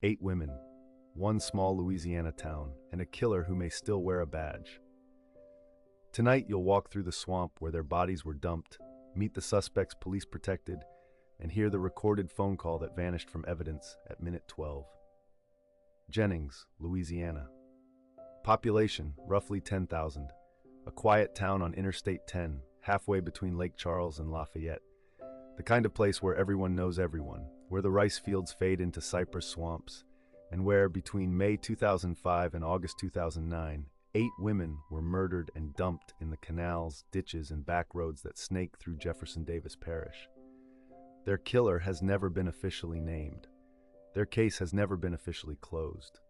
8 women, one small Louisiana town, and a killer who may still wear a badge. Tonight you'll walk through the swamp where their bodies were dumped, meet the suspects police protected, and hear the recorded phone call that vanished from evidence at minute 12. Jennings, Louisiana. Population, roughly 10,000. A quiet town on Interstate 10, halfway between Lake Charles and Lafayette. The kind of place where everyone knows everyone, where the rice fields fade into cypress swamps, and where, between May 2005 and August 2009, 8 women were murdered and dumped in the canals, ditches, and back roads that snake through Jefferson Davis Parish. Their killer has never been officially named. Their case has never been officially closed.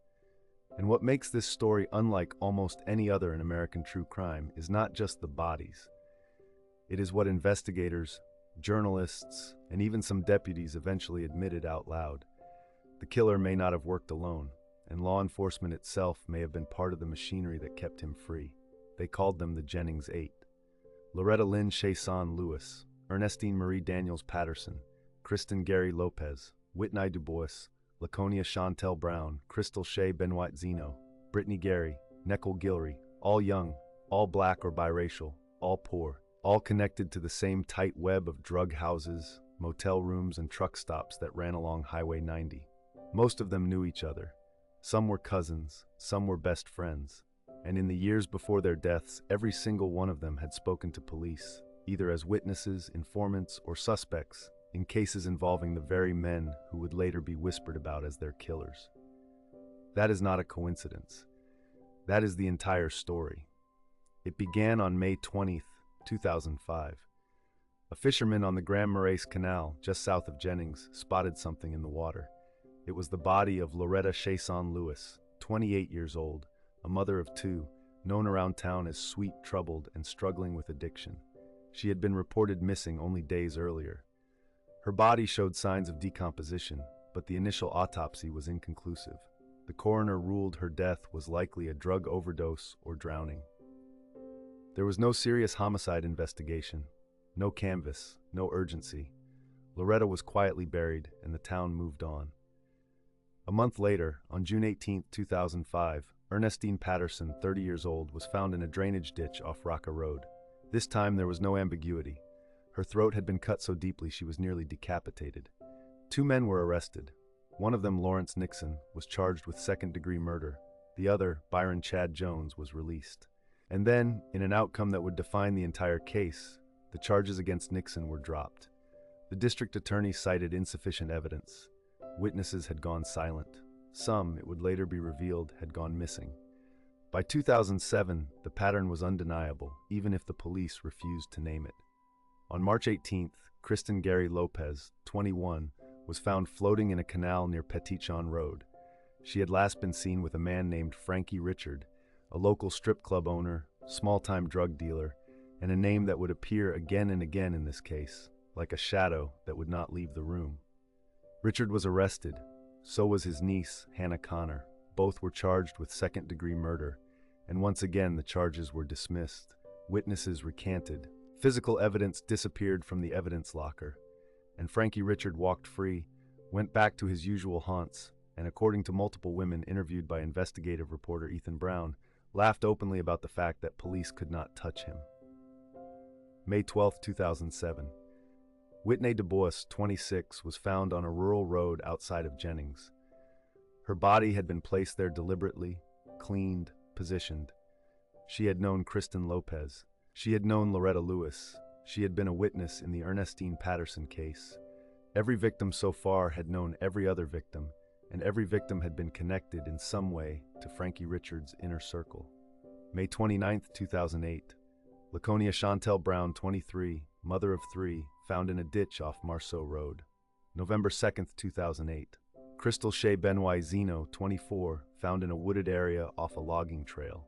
And what makes this story unlike almost any other in American true crime is not just the bodies. It is what investigators, journalists, and even some deputies eventually admitted out loud. The killer may not have worked alone, and law enforcement itself may have been part of the machinery that kept him free. They called them the Jennings 8. Loretta Lynn Chasson Lewis, Ernestine Marie Daniels Patterson, Kristen Gary Lopez, Whitney DuBois, Laconia Chantel Brown, Crystal Shea Benoit Zeno, Brittany Gary, Neckel Gilry, all young, all black or biracial, all poor, all connected to the same tight web of drug houses, motel rooms, and truck stops that ran along Highway 90. Most of them knew each other. Some were cousins, some were best friends. And in the years before their deaths, every single one of them had spoken to police, either as witnesses, informants, or suspects, in cases involving the very men who would later be whispered about as their killers. That is not a coincidence. That is the entire story. It began on May 20th, 2005. A fisherman on the Grand Marais Canal, just south of Jennings, spotted something in the water. It was the body of Loretta Chasson Lewis, 28 years old, a mother of 2, known around town as sweet, troubled, and struggling with addiction. She had been reported missing only days earlier. Her body showed signs of decomposition, but the initial autopsy was inconclusive. The coroner ruled her death was likely a drug overdose or drowning. There was no serious homicide investigation, no canvass, no urgency. Loretta was quietly buried, and the town moved on. A month later, on June 18, 2005, Ernestine Patterson, 30 years old, was found in a drainage ditch off Rocca Road. This time there was no ambiguity. Her throat had been cut so deeply she was nearly decapitated. 2 men were arrested. One of them, Lawrence Nixon, was charged with second-degree murder. The other, Byron Chad Jones, was released. And then, in an outcome that would define the entire case, the charges against Nixon were dropped. The district attorney cited insufficient evidence. Witnesses had gone silent. Some, it would later be revealed, had gone missing. By 2007, the pattern was undeniable, even if the police refused to name it. On March 18th, Kristen Gary Lopez, 21, was found floating in a canal near Petitjean Road. She had last been seen with a man named Frankie Richard, a local strip club owner, small-time drug dealer, and a name that would appear again and again in this case, like a shadow that would not leave the room. Richard was arrested. So was his niece, Hannah Connor. Both were charged with second-degree murder, and once again the charges were dismissed. Witnesses recanted. Physical evidence disappeared from the evidence locker, and Frankie Richard walked free, went back to his usual haunts, and according to multiple women interviewed by investigative reporter Ethan Brown, laughed openly about the fact that police could not touch him. May 12, 2007. Whitney DuBois, 26, was found on a rural road outside of Jennings. Her body had been placed there deliberately, cleaned, positioned. She had known Kristen Lopez. She had known Loretta Lewis. She had been a witness in the Ernestine Patterson case. Every victim so far had known every other victim, and every victim had been connected in some way to Frankie Richards' inner circle. May 29, 2008. Laconia Chantel Brown, 23, mother of 3, found in a ditch off Marceau Road. November 2, 2008. Crystal Shea Benoit Zeno, 24, found in a wooded area off a logging trail.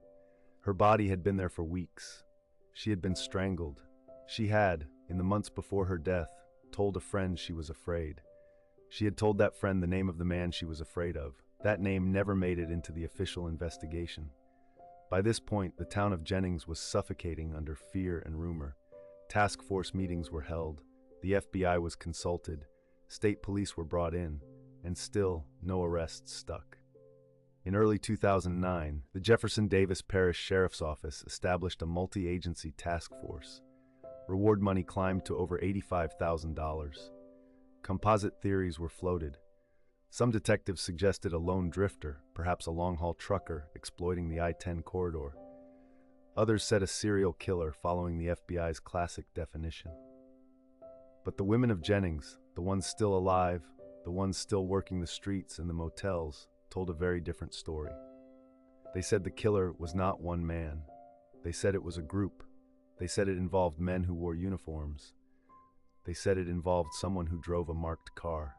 Her body had been there for weeks. She had been strangled. She had, in the months before her death, told a friend she was afraid. She had told that friend the name of the man she was afraid of. That name never made it into the official investigation. By this point, the town of Jennings was suffocating under fear and rumor. Task force meetings were held. The FBI was consulted. State police were brought in. and still no arrests stuck. In early 2009, the Jefferson Davis Parish Sheriff's Office established a multi-agency task force. Reward money climbed to over $85,000. Composite theories were floated. Some detectives suggested a lone drifter, perhaps a long-haul trucker, exploiting the I-10 corridor. Others said a serial killer following the FBI's classic definition. But the women of Jennings, the ones still alive, the ones still working the streets and the motels, told a very different story. They said the killer was not one man. They said it was a group. They said it involved men who wore uniforms. They said it involved someone who drove a marked car.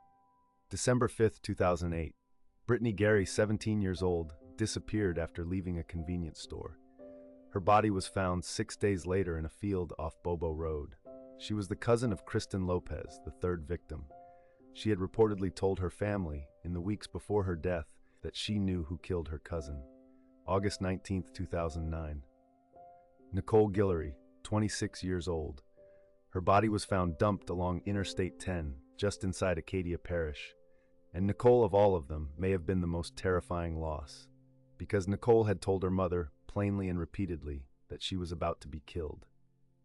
December 5, 2008, Brittany Gary, 17 years old, disappeared after leaving a convenience store. Her body was found 6 days later in a field off Bobo Road. She was the cousin of Kristen Lopez, the third victim. She had reportedly told her family, in the weeks before her death, that she knew who killed her cousin. August 19, 2009. Nicole Guillory, 26 years old. Her body was found dumped along Interstate 10, just inside Acadia Parish. And Nicole, of all of them, may have been the most terrifying loss, because Nicole had told her mother, plainly and repeatedly, that she was about to be killed.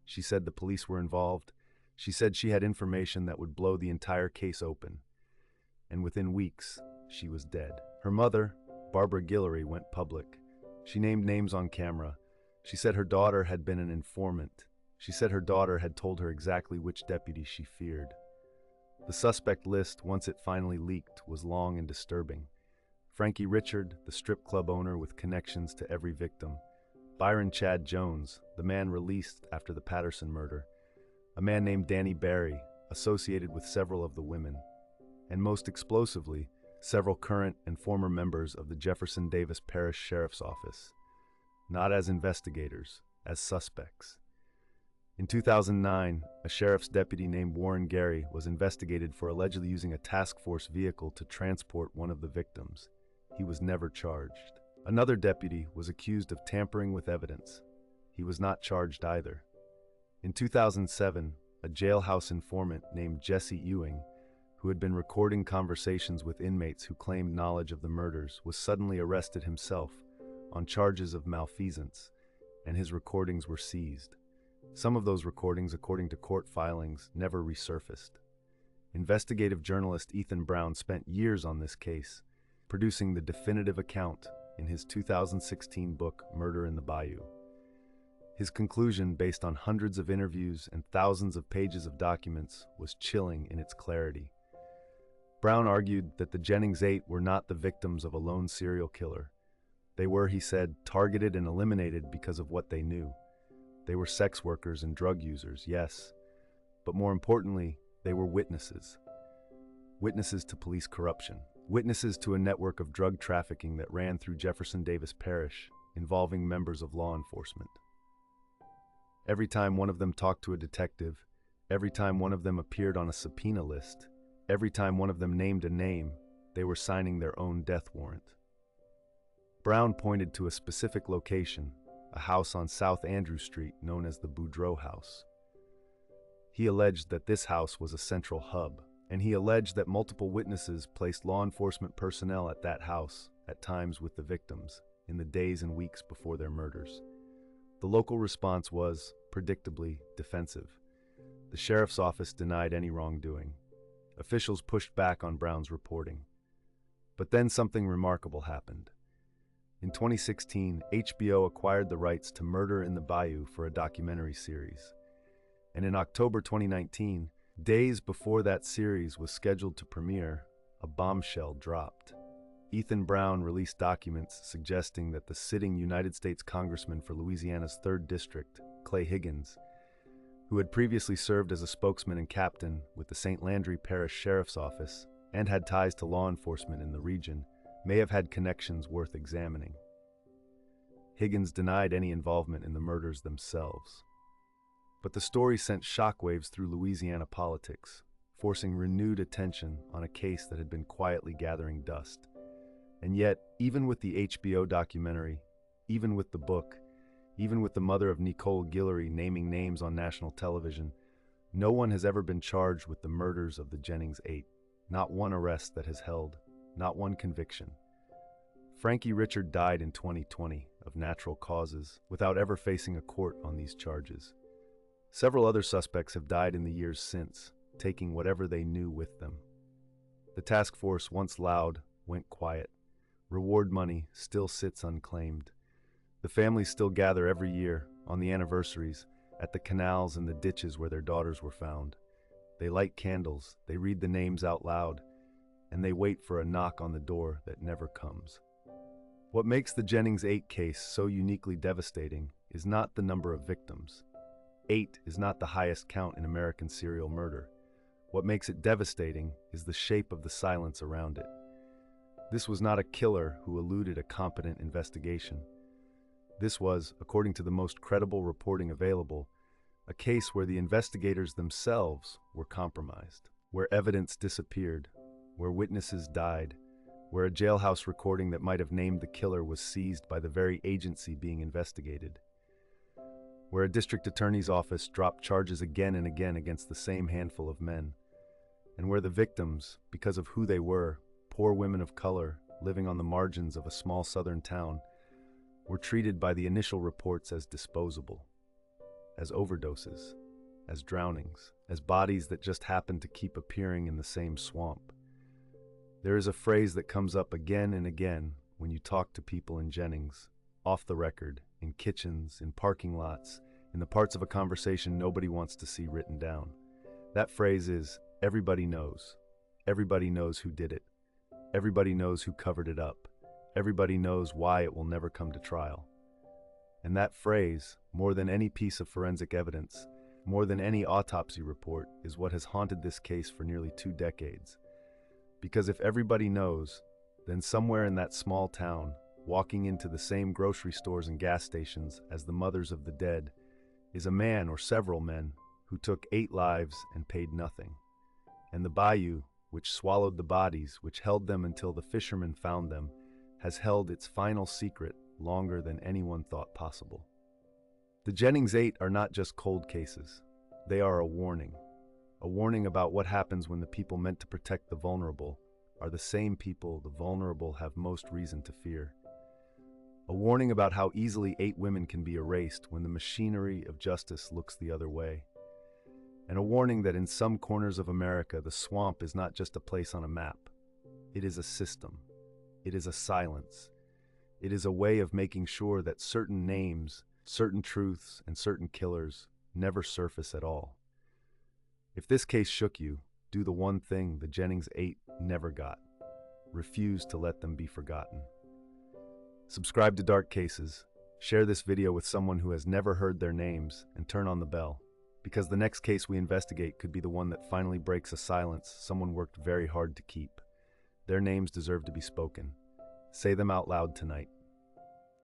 She said the police were involved. She said she had information that would blow the entire case open. And within weeks, she was dead. Her mother, Barbara Guillory, went public. She named names on camera. She said her daughter had been an informant. She said her daughter had told her exactly which deputy she feared. The suspect list, once it finally leaked, was long and disturbing. Frankie Richard, the strip club owner with connections to every victim. Byron Chad Jones, the man released after the Patterson murder. A man named Danny Barry, associated with several of the women. And most explosively, several current and former members of the Jefferson Davis Parish Sheriff's Office. Not as investigators, as suspects. In 2009, a sheriff's deputy named Warren Gary was investigated for allegedly using a task force vehicle to transport one of the victims. He was never charged. Another deputy was accused of tampering with evidence. He was not charged either. In 2007, a jailhouse informant named Jesse Ewing, who had been recording conversations with inmates who claimed knowledge of the murders, was suddenly arrested himself on charges of malfeasance, and his recordings were seized. Some of those recordings, according to court filings, never resurfaced. Investigative journalist Ethan Brown spent years on this case, producing the definitive account in his 2016 book, Murder in the Bayou. His conclusion, based on hundreds of interviews and thousands of pages of documents, was chilling in its clarity. Brown argued that the Jennings 8 were not the victims of a lone serial killer. They were, he said, targeted and eliminated because of what they knew. They were sex workers and drug users, yes, but more importantly, they were witnesses. Witnesses to police corruption. Witnesses to a network of drug trafficking that ran through Jefferson Davis Parish, involving members of law enforcement. Every time one of them talked to a detective, every time one of them appeared on a subpoena list, every time one of them named a name, they were signing their own death warrant. Brown pointed to a specific location, a house on South Andrew Street known as the Boudreaux House. He alleged that this house was a central hub, and he alleged that multiple witnesses placed law enforcement personnel at that house, at times with the victims, in the days and weeks before their murders. The local response was, predictably, defensive. The sheriff's office denied any wrongdoing. Officials pushed back on Brown's reporting. But then something remarkable happened. In 2016, HBO acquired the rights to Murder in the Bayou for a documentary series. And in October 2019, days before that series was scheduled to premiere, a bombshell dropped. Ethan Brown released documents suggesting that the sitting United States Congressman for Louisiana's 3rd District, Clay Higgins, who had previously served as a spokesman and captain with the St. Landry Parish Sheriff's Office and had ties to law enforcement in the region, may have had connections worth examining. Higgins denied any involvement in the murders themselves. But the story sent shockwaves through Louisiana politics, forcing renewed attention on a case that had been quietly gathering dust. And yet, even with the HBO documentary, even with the book, even with the mother of Nicole Guillory naming names on national television, no one has ever been charged with the murders of the Jennings 8. not one arrest that has held, not one conviction. Frankie Richard died in 2020 of natural causes without ever facing a court on these charges. Several other suspects have died in the years since, taking whatever they knew with them. The task force, once loud, went quiet. Reward money still sits unclaimed. The families still gather every year, on the anniversaries, at the canals and the ditches where their daughters were found. They light candles, they read the names out loud, and they wait for a knock on the door that never comes. What makes the Jennings 8 case so uniquely devastating is not the number of victims. 8 is not the highest count in American serial murder. What makes it devastating is the shape of the silence around it. This was not a killer who eluded a competent investigation. This was, according to the most credible reporting available, a case where the investigators themselves were compromised, where evidence disappeared, where witnesses died, where a jailhouse recording that might have named the killer was seized by the very agency being investigated, where a district attorney's office dropped charges again and again against the same handful of men, and where the victims, because of who they were, poor women of color living on the margins of a small southern town, were treated by the initial reports as disposable, as overdoses, as drownings, as bodies that just happened to keep appearing in the same swamp. There is a phrase that comes up again and again when you talk to people in Jennings, off the record, in kitchens, in parking lots, in the parts of a conversation nobody wants to see written down. That phrase is, everybody knows. Everybody knows who did it. Everybody knows who covered it up. Everybody knows why it will never come to trial. And that phrase, more than any piece of forensic evidence, more than any autopsy report, is what has haunted this case for nearly 2 decades. Because if everybody knows, then somewhere in that small town, walking into the same grocery stores and gas stations as the mothers of the dead, is a man or several men who took 8 lives and paid nothing. And the bayou, which swallowed the bodies, which held them until the fishermen found them, has held its final secret longer than anyone thought possible. The Jennings 8 are not just cold cases. They are a warning about what happens when the people meant to protect the vulnerable are the same people the vulnerable have most reason to fear. A warning about how easily 8 women can be erased when the machinery of justice looks the other way. And a warning that in some corners of America, the swamp is not just a place on a map. It is a system. It is a silence. It is a way of making sure that certain names, certain truths, and certain killers never surface at all. If this case shook you, do the one thing the Jennings 8 never got. Refuse to let them be forgotten. Subscribe to Dark Cases, share this video with someone who has never heard their names, and turn on the bell, because the next case we investigate could be the one that finally breaks a silence someone worked very hard to keep. Their names deserve to be spoken. Say them out loud tonight.